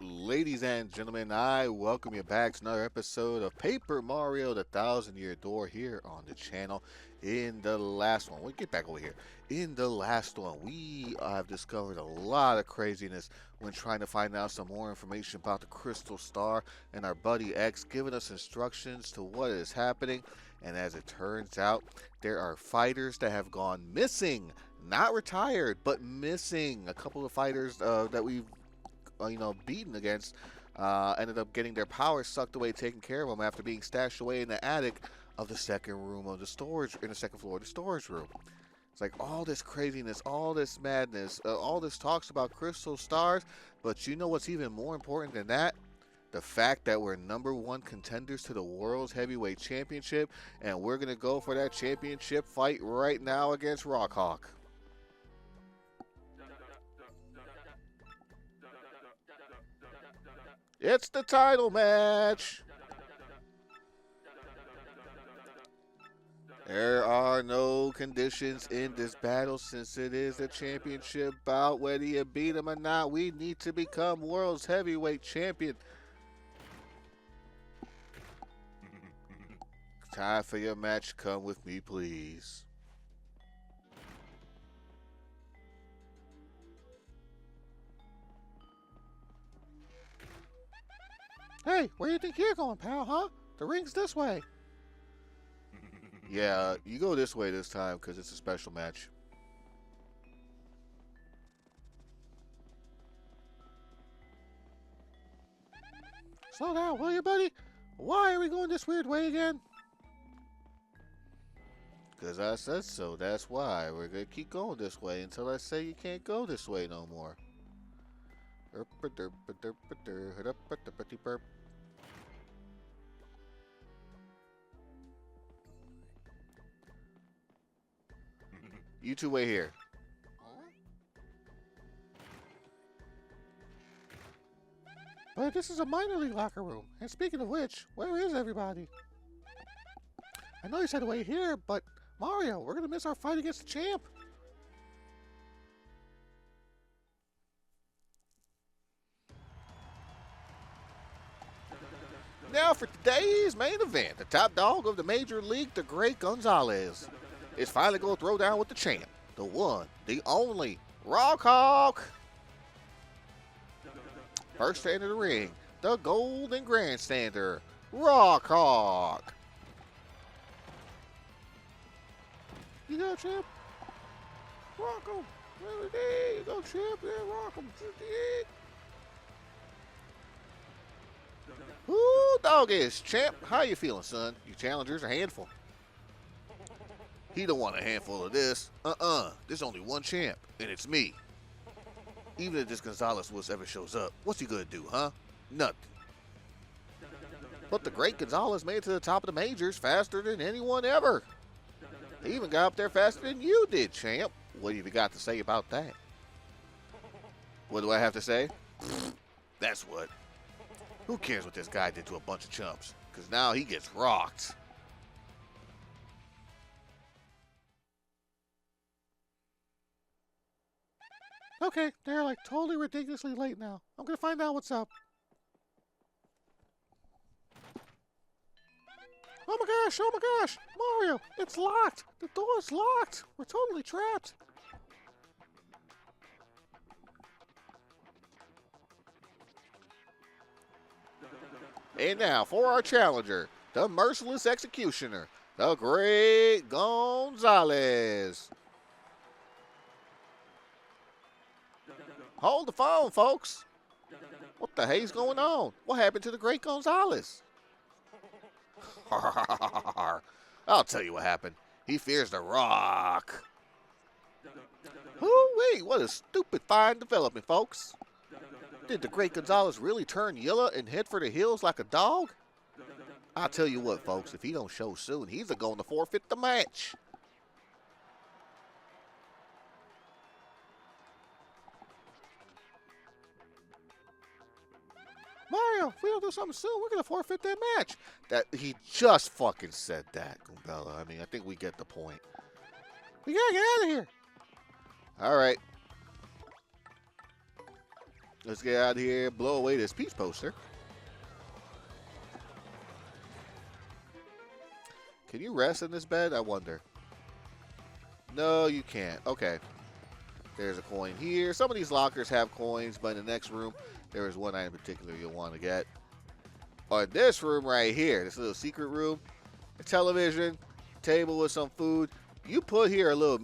Ladies and gentlemen, I welcome you back to another episode of Paper Mario: The Thousand Year Door here on the channel. In the last one, we get back over here. In the last one, we have discovered a lot of craziness when trying to find out some more information about the Crystal Star, and our buddy X giving us instructions to what is happening. And as it turns out, there are fighters that have gone missing, not retired, but missing. A couple of fighters that we've beaten against ended up getting their power sucked away, taking care of them after being stashed away in the attic of the second room of the storage, in the second floor of the storage room. It's like all this craziness, all this madness, all this talks about crystal stars, but you know what's even more important than that? The fact that we're #1 contenders to the World's Heavyweight Championship, and we're going to go for that championship fight right now against Rockhawk. It's the title match. There are no conditions in this battle since it is a championship bout. Whether you beat him or not, we need to become World's Heavyweight Champion. Time for your match. Come with me, please. Hey, where do you think you're going, pal, huh? The ring's this way. Yeah, you go this way this time because it's a special match. Slow down, will you, buddy? Why are we going this weird way again? Because I said so, that's why. We're going to keep going this way until I say you can't go this way no more. You two wait here. But this is a minor league locker room. And speaking of which, where is everybody? I know you said to wait here, but Mario, we're going to miss our fight against the champ. Now for today's main event, the top dog of the Major League, the Great Gonzalez, is finally going to throw down with the champ, the one, the only, Rockhawk. First to enter the ring, the Golden Grandstander, Rockhawk. You go, champ. Rock him. There you go, champ. Yeah, rock him. Ooh, doggies, champ. How you feeling, son? Your challenger's a handful. He don't want a handful of this. There's only one champ, and it's me. Even if this Gonzalez wuss ever shows up, what's he gonna do, huh? Nothing. But the great Gonzalez made it to the top of the majors faster than anyone ever. He even got up there faster than you did, champ. What have you got to say about that? What do I have to say? That's what. Who cares what this guy did to a bunch of chumps? Because now he gets rocked. Okay, they're like totally ridiculously late now. I'm gonna find out what's up. Oh my gosh, Mario, it's locked. The door's locked. We're totally trapped. And now for our challenger, the merciless executioner, the Great Gonzalez. Hold the phone, folks. What the hell's going on? What happened to the Great Gonzalez? I'll tell you what happened. He fears the rock. Hoo-wee, what a stupid fine development, folks. Did the Great Gonzalez really turn yellow and head for the hills like a dog? I'll tell you what, folks, if he don't show soon, he's going to forfeit the match. Mario, if we don't do something soon, we're going to forfeit that match. That he just fucking said that, Goombella. I mean, I think we get the point. We got to get out of here. All right. Let's get out of here, blow away this Peach poster. Can you rest in this bed? I wonder. No, you can't. Okay. There's a coin here. Some of these lockers have coins, but in the next room, there is one item in particular you'll want to get. Or this room right here, this little secret room, a television, table with some food. You put here a little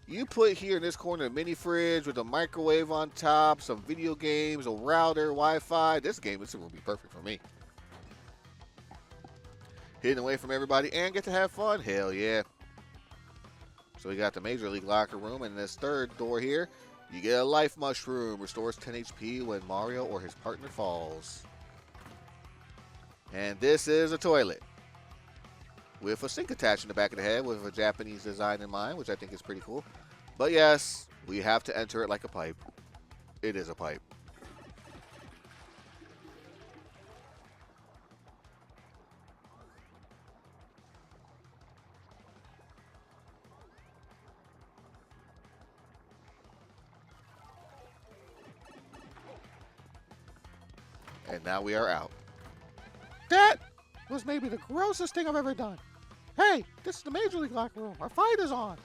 You put here in this corner a mini fridge with a microwave on top, some video games, a router, Wi-Fi. This room will be perfect for me. Hidden away from everybody and get to have fun. Hell yeah. So we got the Major League locker room, and this third door here, you get a life mushroom. Restores 10 HP when Mario or his partner falls. And this is a toilet with a sink attached in the back of the head with a Japanese design in mind, which I think is pretty cool. But yes, we have to enter it like a pipe. It is a pipe. And now we are out. That was maybe the grossest thing I've ever done. Hey, this is the Major League locker room. Our fight is on.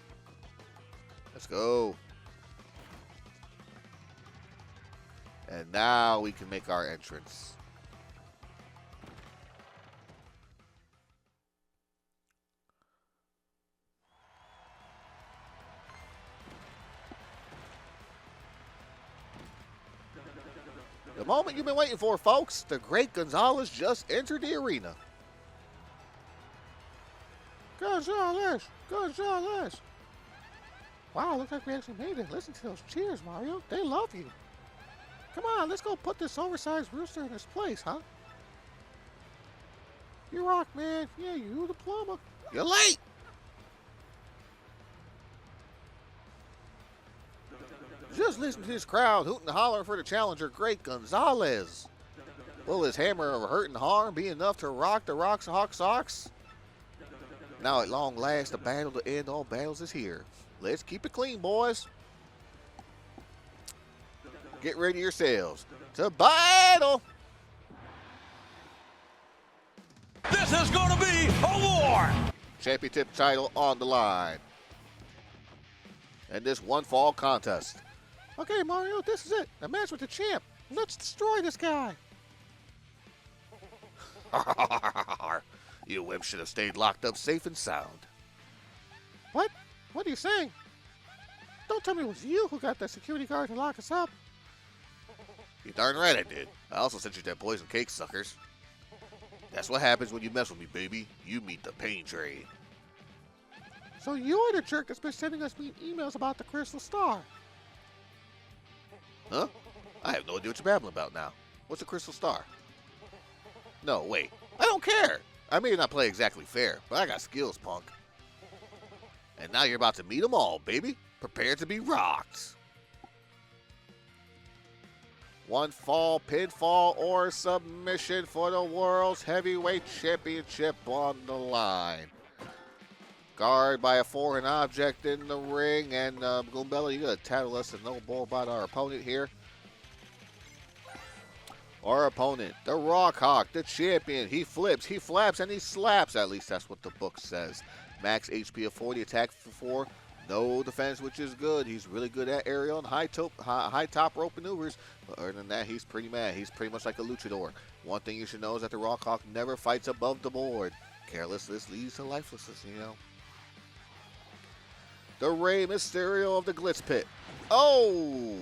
Let's go. And now we can make our entrance. The moment you've been waiting for, folks. The great Gonzalez just entered the arena. Gonzalez! Gonzalez! Wow, looks like we actually made it. Listen to those cheers, Mario. They love you. Come on, let's go put this oversized rooster in his place, huh? You rock, man. Yeah, you the plumber. You're late! Just listen to this crowd hooting and hollering for the challenger, great Gonzalez. Will his hammer of hurt and harm be enough to rock the Rocks Hawk Sox? Now at long last, the battle to end all battles is here. Let's keep it clean, boys. Get ready yourselves to battle. This is going to be a war. Championship title on the line. And this one fall contest. Okay, Mario, this is it. A match with the champ. Let's destroy this guy. You wimp should have stayed locked up safe and sound. What? What are you saying? Don't tell me it was you who got that security guard to lock us up. You darn right I did. I also sent you that poison cake, suckers. That's what happens when you mess with me, baby. You meet the pain train. So you're the jerk that's been sending us mean emails about the Crystal Star. Huh? I have no idea what you're babbling about now. What's a Crystal Star? No, wait. I don't care. I may not play exactly fair, but I got skills, punk. And now you're about to meet them all, baby. Prepare to be rocked. One fall, pinfall, or submission for the World's Heavyweight Championship on the line. Guard by a foreign object in the ring. And Goombella, you got to tattle us to know more about our opponent here. Our opponent, the Rock Hawk, the champion. He flips, he flaps, and he slaps. At least that's what the book says. Max HP of 40, attack for 4. No defense, which is good. He's really good at aerial and high top rope maneuvers. But other than that, he's pretty mad. He's pretty much like a luchador. One thing you should know is that the Rock Hawk never fights above the board. Carelessness leads to lifelessness, you know. The Rey Mysterio of the Glitz Pit. Oh!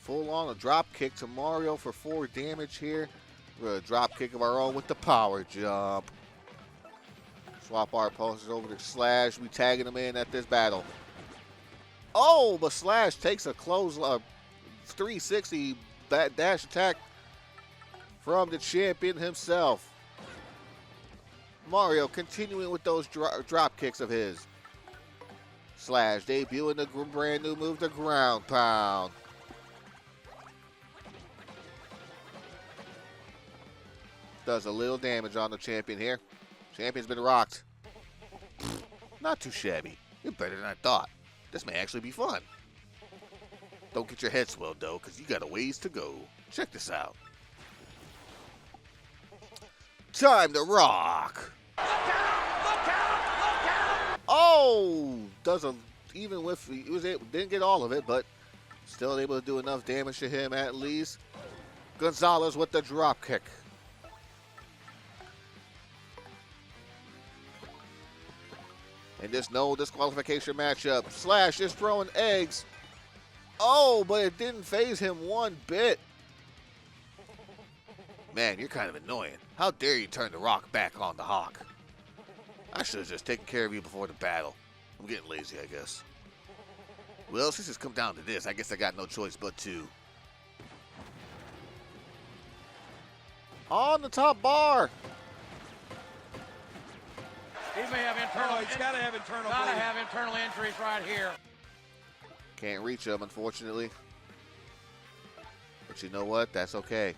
Full on a drop kick to Mario for 4 damage here. We're going to drop kick of our own with the power jump. Swap our opponents over to Slash. We tagging him in at this battle. Oh, but Slash takes a close 360 dash attack from the champion himself. Mario continuing with those drop kicks of his. Slash debuting the brand new move, the ground pound. Does a little damage on the champion here. Champion's been rocked. Not too shabby. You're better than I thought. This may actually be fun. Don't get your head swelled, though, because you got a ways to go. Check this out. Time to rock. Look out! Look out! Look out! Oh, doesn't even with didn't get all of it, but still able to do enough damage to him at least. Gonzalez with the drop kick. In this no disqualification matchup, Slash is throwing eggs. Oh, but it didn't phase him one bit. Man, you're kind of annoying. How dare you turn the Rock back on the Hawk? I should have just taken care of you before the battle. I'm getting lazy, I guess. Well, since it's come down to this, I guess I got no choice but to. On the top bar. He may have internal. He's got to have internal. Gotta have internal injuries right here. Can't reach him, unfortunately. But you know what? That's okay.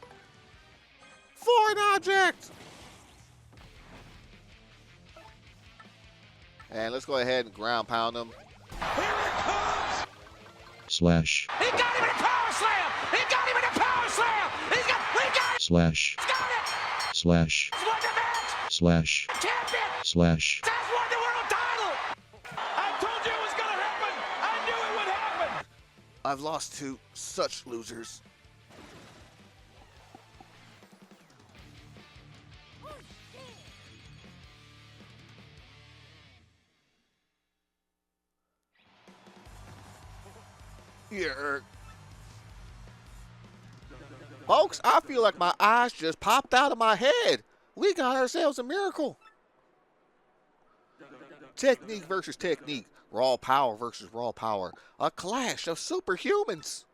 Foreign object! And let's go ahead and ground pound him. Here it comes! Slash. He got him in a power slam! He got him in a power slam! He got it! Slash. He's got it! Slash. He's won the match! Slash. Champion! Slash. Has won the world title! I told you it was gonna happen! I knew it would happen! I've lost to such losers. Yeah. Folks, I feel like my eyes just popped out of my head. We got ourselves a miracle. Technique versus technique. Raw power versus raw power. A clash of superhumans.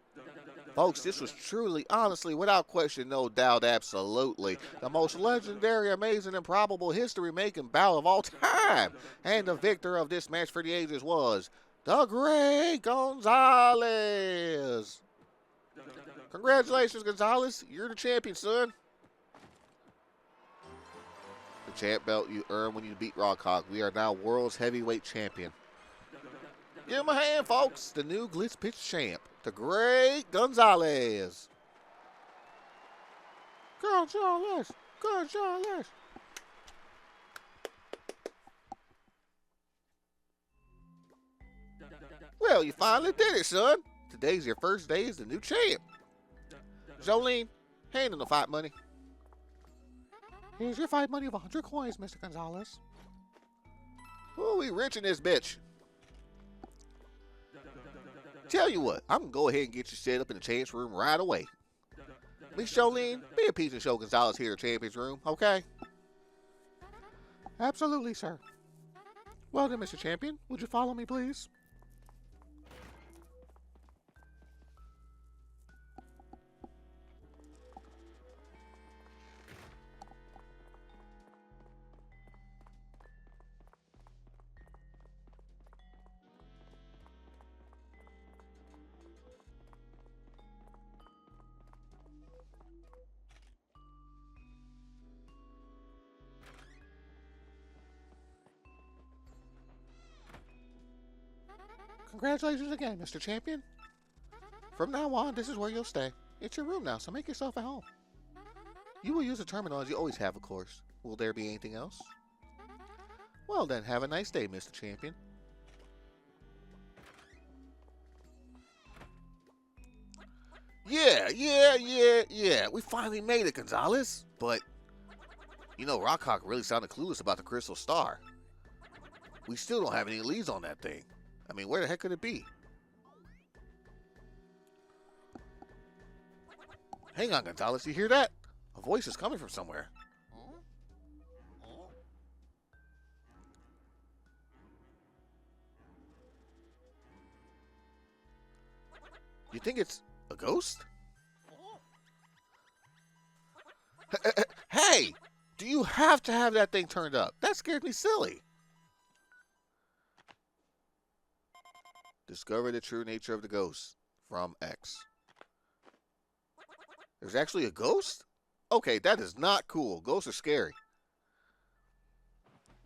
Folks, this was truly, honestly, without question, no doubt, absolutely, the most legendary, amazing, improbable, history-making bout of all time. And the victor of this match for the ages was the Great Gonzalez. Congratulations, Gonzalez. You're the champion, son. The champ belt you earn when you beat Rockhawk. We are now world's heavyweight champion. Give him a hand, folks. The new Glitz Pitch champ, the Great Gonzalez. Gonzalez! Gonzalez! Well, you finally did it, son. Today's your first day as the new champ. Jolene, hand him the fight money. Here's your fight money of 100 coins, Mr. Gonzalez. Ooh, we wrenching this bitch. Tell you what, I'm going to go ahead and get you set up in the chance room right away. Miss Jolene, be a piece and show Gonzalez here at Champions Room, okay? Absolutely, sir. Well then, Mr. Champion, would you follow me, please? Congratulations again, Mr. Champion. From now on, this is where you'll stay. It's your room now, so make yourself at home. You will use the terminal as you always have, of course. Will there be anything else? Well then, have a nice day, Mr. Champion. Yeah. We finally made it, Gonzalez. But, you know, Rockhawk really sounded clueless about the Crystal Star. We still don't have any leads on that thing. I mean, where the heck could it be? Hang on, Gonzalez, you hear that? A voice is coming from somewhere. You think it's a ghost? Hey! Do you have to have that thing turned up? That scared me silly. Discover the true nature of the ghost from X. There's actually a ghost? Okay, that is not cool. Ghosts are scary.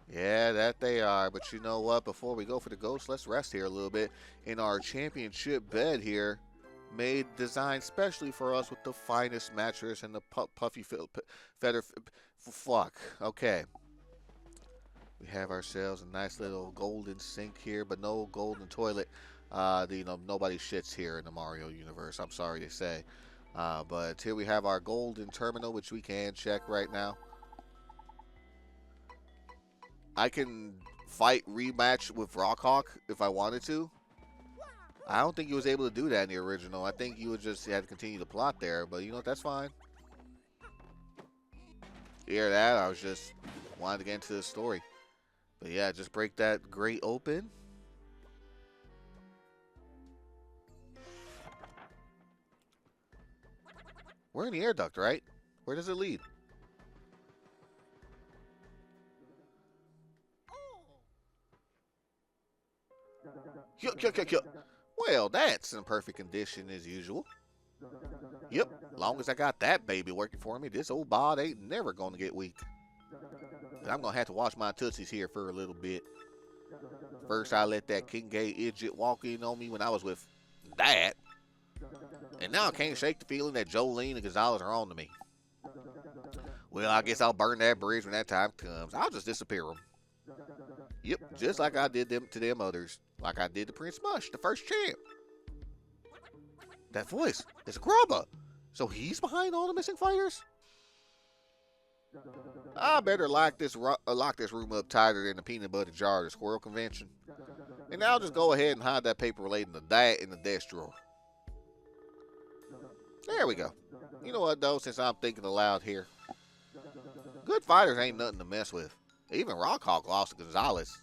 Yeah, that they are. But you know what? Before we go for the ghost, let's rest here a little bit in our championship bed here. made, designed specially for us with the finest mattress and the puffy feather. Fuck. Okay. We have ourselves a nice little golden sink here, but no golden toilet. Nobody shits here in the Mario universe. I'm sorry to say. But here we have our golden terminal, which we can check right now. I can fight rematch with Rockhawk if I wanted to. I don't think he was able to do that in the original. I think you would just have to continue the plot there. But you know what? That's fine. You hear that? I was just wanted to get into the story. But yeah, just break that grate open. We're in the air duct, right? Where does it lead? Well, that's in perfect condition as usual. Yep, long as I got that baby working for me, this old bod ain't never gonna get weak. But I'm gonna have to watch my tootsies here for a little bit. First, I let that King Gay idiot walk in on me when I was with that. And now I can't shake the feeling that Jolene and Gonzalez are on to me. Well, I guess I'll burn that bridge when that time comes. I'll just disappear them. Yep, just like I did them to them others. Like I did to Prince Mush, the first champ. That voice, it's Grubba. So he's behind all the missing fighters? I better lock this room up tighter than the peanut butter jar at the squirrel convention. And I'll just go ahead and hide that paper relating to that in the desk drawer. There we go. You know what, though, since I'm thinking aloud here. Good fighters ain't nothing to mess with. Even Rockhawk lost to Gonzalez.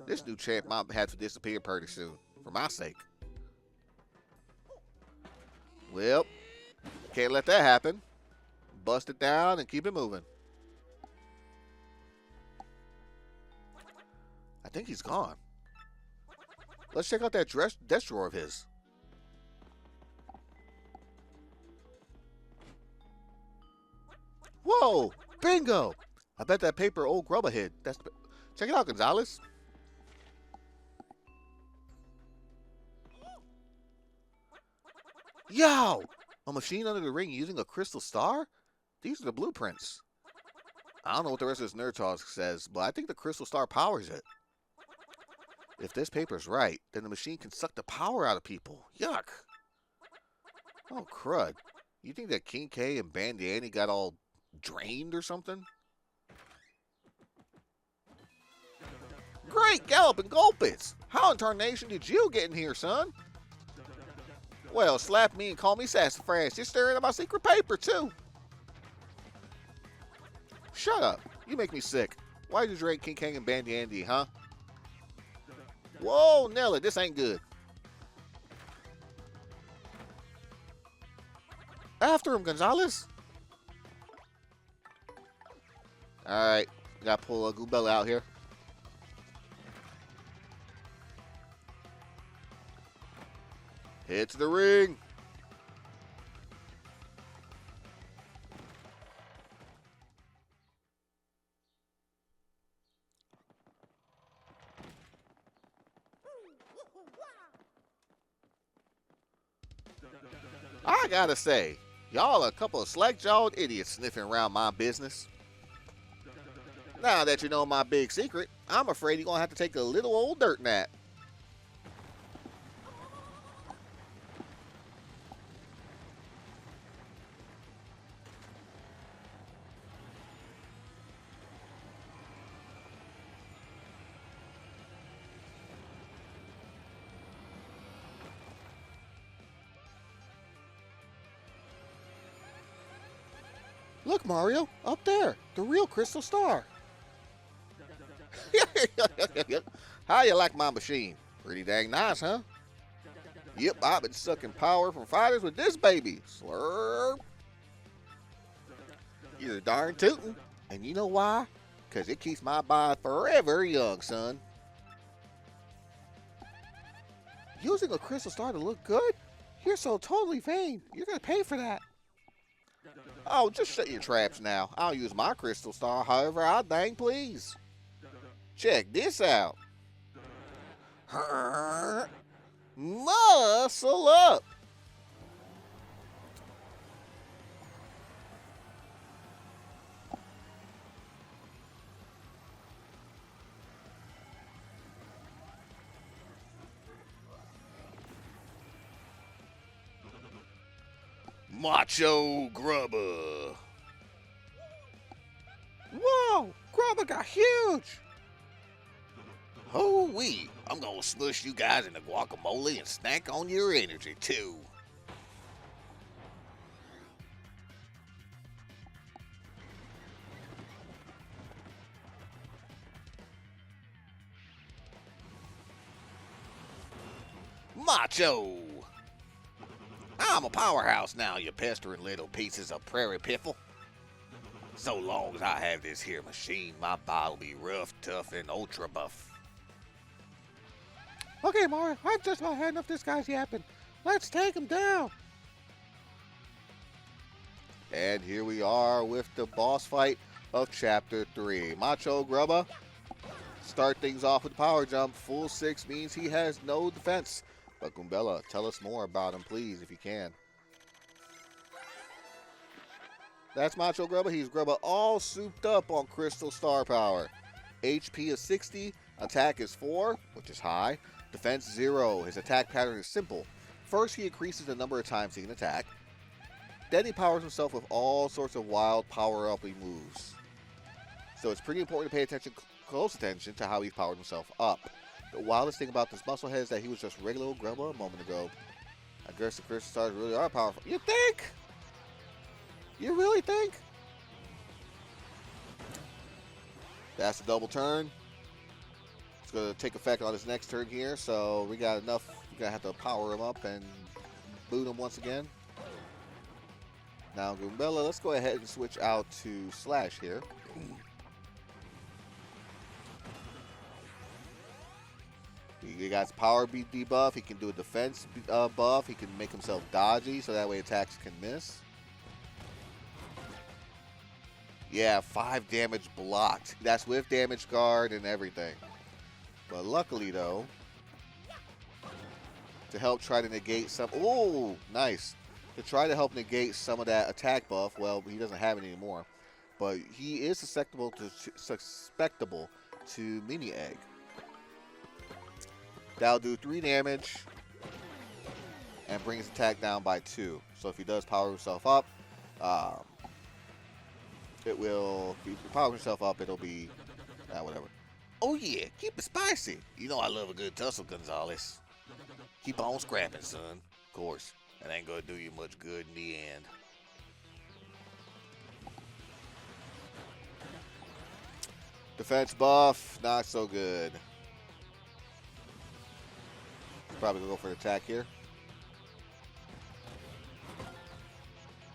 This new champ might have to disappear pretty soon, for my sake. Well, can't let that happen. Bust it down and keep it moving. I think he's gone. Let's check out that desk drawer of his. Whoa! Bingo! I bet that paper old Grubba hid. Check it out, Gonzalez. Yo! A machine under the ring using a crystal star? These are the blueprints. I don't know what the rest of this nerd talk says, but I think the crystal star powers it. If this paper's right, then the machine can suck the power out of people. Yuck. Oh, crud. You think that King K and Bandy Annie got all drained or something? Great Galloping Gulpits! How in tarnation did you get in here, son? Well, slap me and call me sassafras. You're staring at my secret paper, too. Shut up. You make me sick. Why'd you drink King Kang and Bandy Andy, huh? Whoa, Nelly, this ain't good. After him, Gonzalez. Alright, gotta pull a Goobella out here. Head to the ring. I gotta say, y'all are a couple of slack-jawed idiots sniffing around my business. Now that you know my big secret, I'm afraid you're gonna have to take a little old dirt nap. Look, Mario, up there, the real crystal star. How you like my machine? Pretty dang nice, huh? Yep, I've been sucking power from fighters with this baby. Slurp. You're darn tootin'. And you know why? Because it keeps my body forever young, son. Using a crystal star to look good? You're so totally vain. You're going to pay for that. Oh, just shut your traps now. I'll use my crystal star however I dang please. Check this out. Muscle up. Macho Grubba. Whoa! Grubba got huge! Hoo-wee, I'm gonna smush you guys into guacamole and snack on your energy, too. Macho! I'm a powerhouse now, you pestering little pieces of prairie piffle. So long as I have this here machine, my body'll be rough, tough, and ultra buff. Okay, Mario, I've just about had enough of this guy's yapping. Let's take him down. And here we are with the boss fight of Chapter 3. Macho Grubba, start things off with power jump. Full 6 means he has no defense. But Goombella, tell us more about him, please, if you can. That's Macho Grubba. He's Grubba all souped up on Crystal Star Power. HP is 60, attack is 4, which is high. Defense 0. His attack pattern is simple. First, he increases the number of times he can attack. Then he powers himself with all sorts of wild power-uppy moves. So it's pretty important to pay close attention to how he's powered himself up. The wildest thing about this musclehead is that he was just regular old Grubba a moment ago. I guess the Crystal Stars really are powerful. You think? You really think? That's a double turn. It's going to take effect on his next turn here, so we got enough. We're going to have to power him up and boot him once again. Now, Goombella, let's go ahead and switch out to Slash here. He got his power beat debuff. He can do a defense buff. He can make himself dodgy, so that way attacks can miss. Yeah, 5 damage blocked. That's with damage guard and everything. But luckily, though, to help try to negate some... Oh, nice. To try to help negate some of that attack buff, well, he doesn't have it anymore. But he is susceptible to Mini Egg. That'll do 3 damage and bring his attack down by 2. So if he does power himself up, it will, if he powers himself up, it'll be, whatever. Oh yeah, keep it spicy. You know I love a good tussle, Gonzalez. Keep on scrapping, son. Of course, it ain't gonna do you much good in the end. Defense buff, not so good. Probably gonna go for an attack here.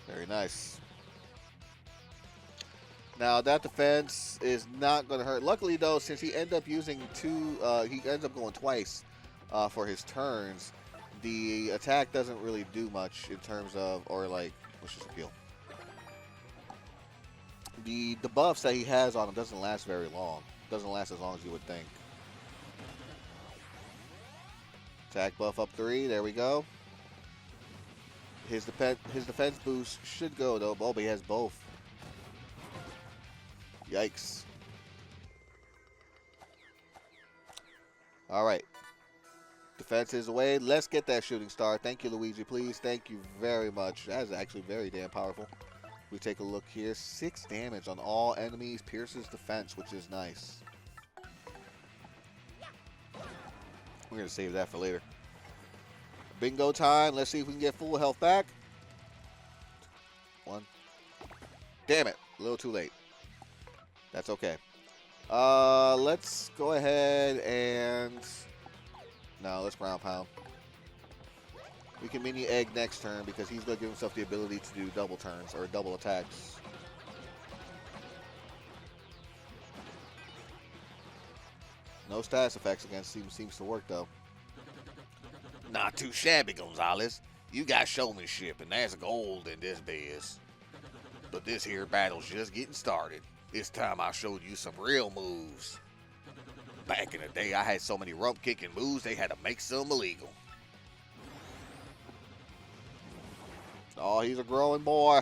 Very nice. Now that defense is not going to hurt. Luckily though, since he ends up using he ends up going twice for his turns, the attack doesn't really do much in terms of, or like, let's just appeal. The buffs that he has on him doesn't last very long. Doesn't last as long as you would think. Attack buff up 3. There we go. His defense boost should go though. Oh, but he has both. Yikes. All right. Defense is away. Let's get that shooting star. Thank you, Luigi, please. Thank you very much. That is actually very damn powerful. We take a look here. 6 damage on all enemies. Pierces defense, which is nice. We're going to save that for later. Bingo time. Let's see if we can get full health back. 1. Damn it. A little too late. That's okay. Let's go ahead and... No, let's ground pound. We can mini egg next turn because he's going to give himself the ability to do double turns or double attacks. No status effects against him seems to work though. Not too shabby, Gonzalez. You got showmanship, and there's gold in this biz. But this here battle's just getting started. This time I showed you some real moves. Back in the day, I had so many rump-kicking moves, they had to make some illegal. Oh, he's a growing boy.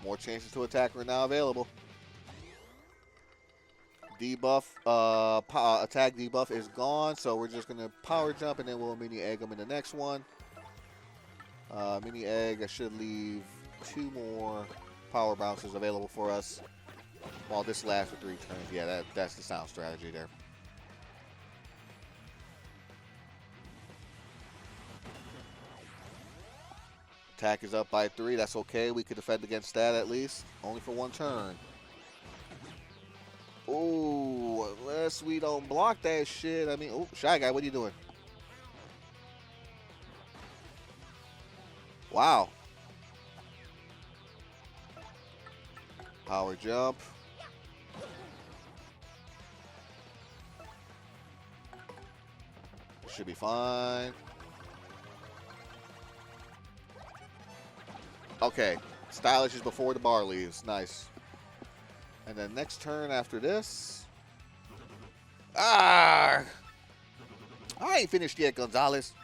More chances to attack are now available. debuff, attack debuff is gone, so we're just gonna power jump and then we'll mini egg them in the next one. Mini egg, I should leave 2 more power bounces available for us while this lasts for 3 turns. Yeah, that's the sound strategy there. Attack is up by 3. That's okay. We could defend against that at least. Only for 1 turn. Ooh, unless we don't block that shit. I mean, oh, Shy Guy, what are you doing? Wow. Power jump. Should be fine. Okay. Stylish is before the bar leaves. Nice. And then next turn after this. Ah! I ain't finished yet, Gonzalez.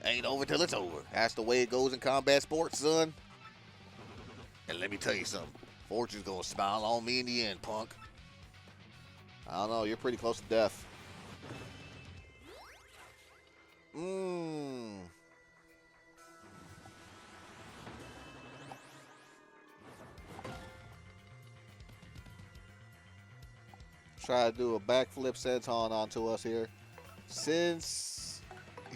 Ain't over till it's over. That's the way it goes in combat sports, son. And let me tell you something. Fortune's gonna smile on me in the end, punk. I don't know. You're pretty close to death. Try to do a backflip senton onto us here. Since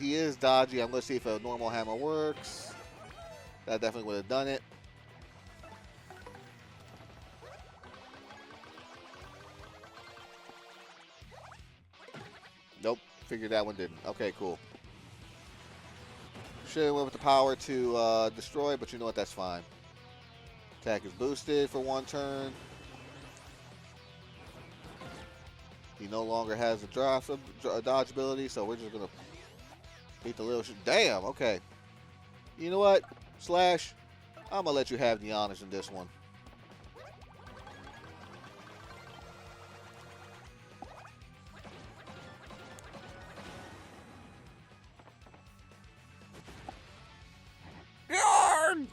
he is dodgy, I'm going to see if a normal hammer works. That definitely would have done it. Nope. Figured that one didn't. Okay, cool. Should have went with the power to destroy, but you know what? That's fine. Attack is boosted for 1 turn. He no longer has a dodge ability, so we're just going to beat the little shit. Damn, okay. You know what? Slash, I'm going to let you have the honors in this one. Yarn!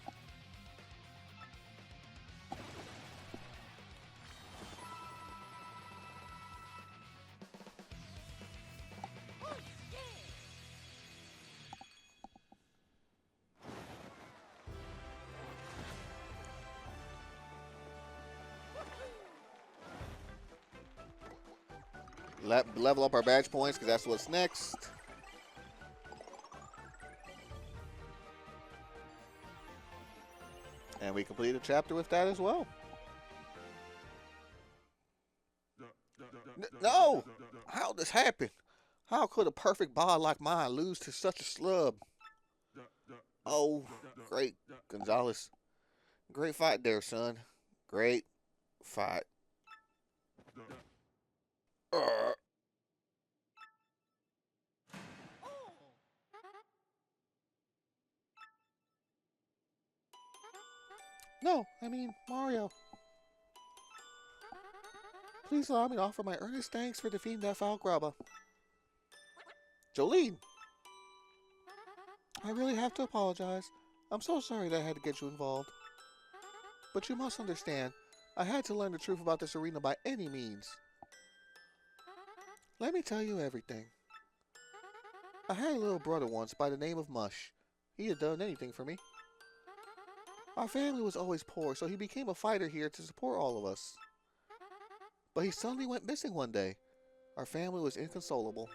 Level up our badge points because that's what's next. And we complete a chapter with that as well. No! How did this happen? How could a perfect bod like mine lose to such a slub? Oh, great, Gonzalez. Great fight there, son. Great fight. No, I mean, Mario. Please allow me to offer my earnest thanks for defeating that foul grubber. Jolene! I really have to apologize. I'm so sorry that I had to get you involved. But you must understand, I had to learn the truth about this arena by any means. Let me tell you everything. I had a little brother once by the name of Mush. He had done anything for me. Our family was always poor, so he became a fighter here to support all of us. But he suddenly went missing one day. Our family was inconsolable.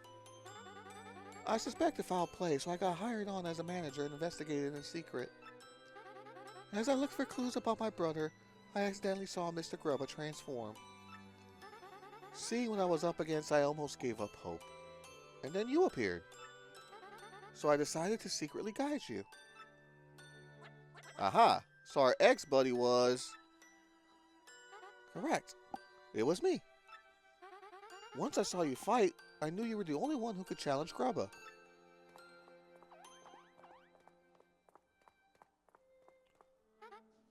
I suspected foul play, so I got hired on as a manager and investigated in secret. As I looked for clues about my brother, I accidentally saw Mr. Grubba transform. Seeing what I was up against, I almost gave up hope. And then you appeared. So I decided to secretly guide you. Aha! So our ex-buddy was... Correct. It was me. Once I saw you fight, I knew you were the only one who could challenge Grubba.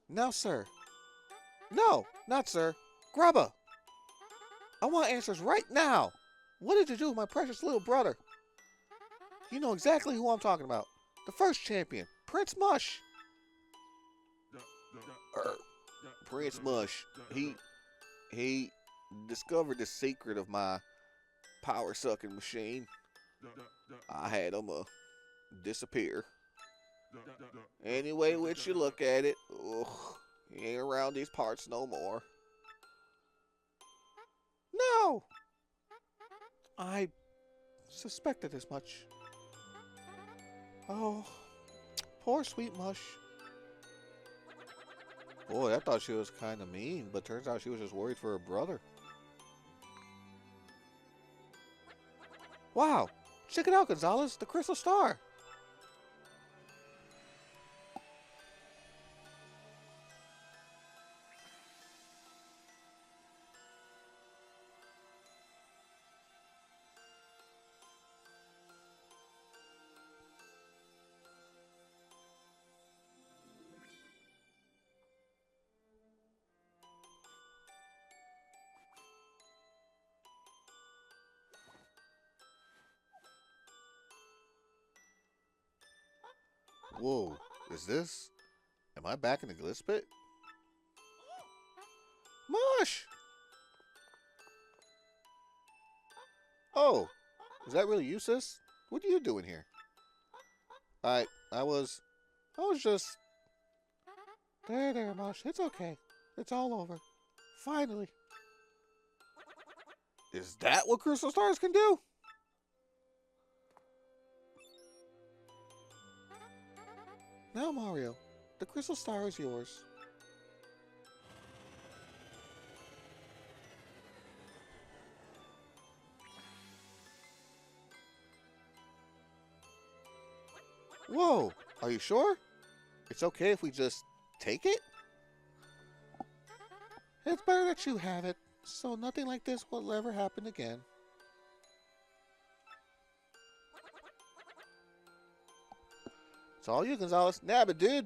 Now, sir. No, not sir. Grubba! I want answers right now. What did you do with my precious little brother? You know exactly who I'm talking about. The first champion, Prince Mush. Prince Mush. He discovered the secret of my power sucking machine, I had him disappear. Any way which you look at it, ugh, he ain't around these parts no more. No! I suspected as much. Oh, poor Sweet Mush. Boy, I thought she was kind of mean, but turns out she was just worried for her brother. Wow, check it out, Gonzalez, the Crystal Star. Whoa, is this? Am I back in the Glitz Pit? Mush! Oh, is that really you, sis? What are you doing here? I was just... There, Mush. It's okay. It's all over. Finally. Is that what crystal stars can do? Now, Mario, the Crystal Star is yours. Whoa, are you sure? It's okay if we just take it? It's better that you have it, so nothing like this will ever happen again. It's all you, Gonzalez. Nab it, dude.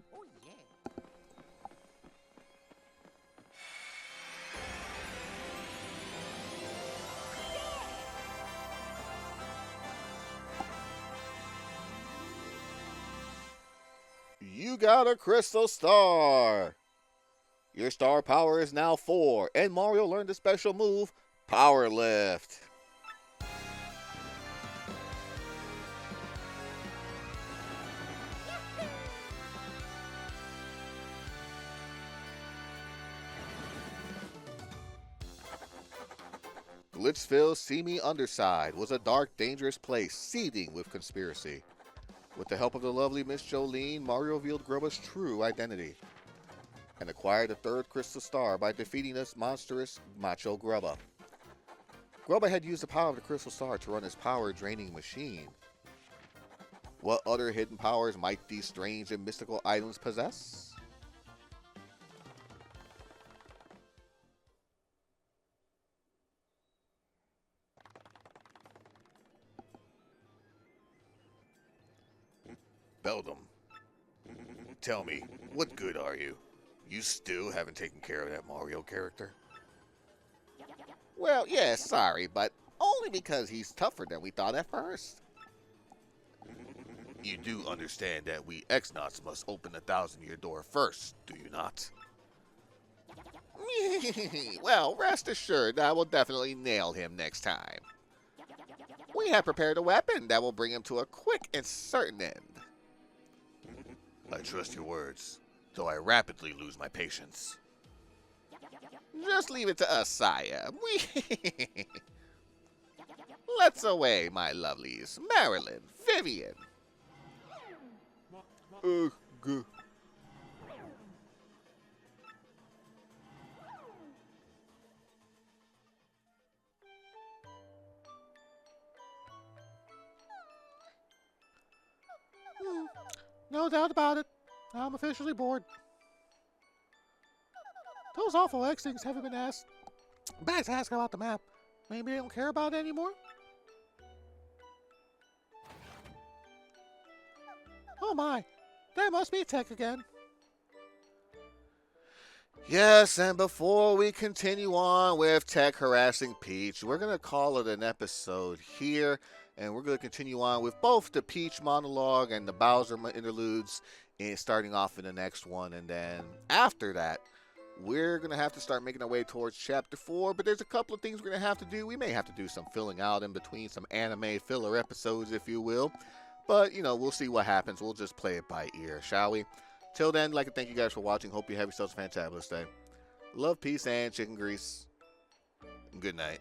You got a crystal star. Your star power is now 4, and Mario learned the special move, Power Lift. Glitzville's seamy underside was a dark, dangerous place seething with conspiracy. With the help of the lovely Miss Jolene, Mario revealed Grubba's true identity and acquired the 3rd crystal star by defeating this monstrous Macho Grubba. Grubba had used the power of the crystal star to run his power-draining machine. What other hidden powers might these strange and mystical items possess? Beldum, tell me, what good are you? You still haven't taken care of that Mario character? Well, yeah, sorry, but only because he's tougher than we thought at first. You do understand that we X-Nauts must open the 1,000-year door first, do you not? Well, rest assured I will definitely nail him next time. We have prepared a weapon that will bring him to a quick and certain end. I trust your words, though I rapidly lose my patience. Just leave it to us, Saya. Let's away, my lovelies. Marilyn, Vivian. Good. No doubt about it. I'm officially bored. Those awful X things haven't been asked. Back to ask about the map. Maybe they don't care about it anymore? Oh my, that must be Tech again. Yes, and before we continue on with Tech harassing Peach, we're going to call it an episode here, and we're going to continue on with both the Peach monologue and the Bowser interludes, starting off in the next one, and then after that, we're going to have to start making our way towards Chapter 4, but there's a couple of things we're going to have to do. We may have to do some filling out in between, some anime filler episodes, if you will. But, we'll see what happens. We'll just play it by ear, shall we? Till then, I'd like to thank you guys for watching. Hope you have yourselves a fantabulous day. Love, peace, and chicken grease. Good night.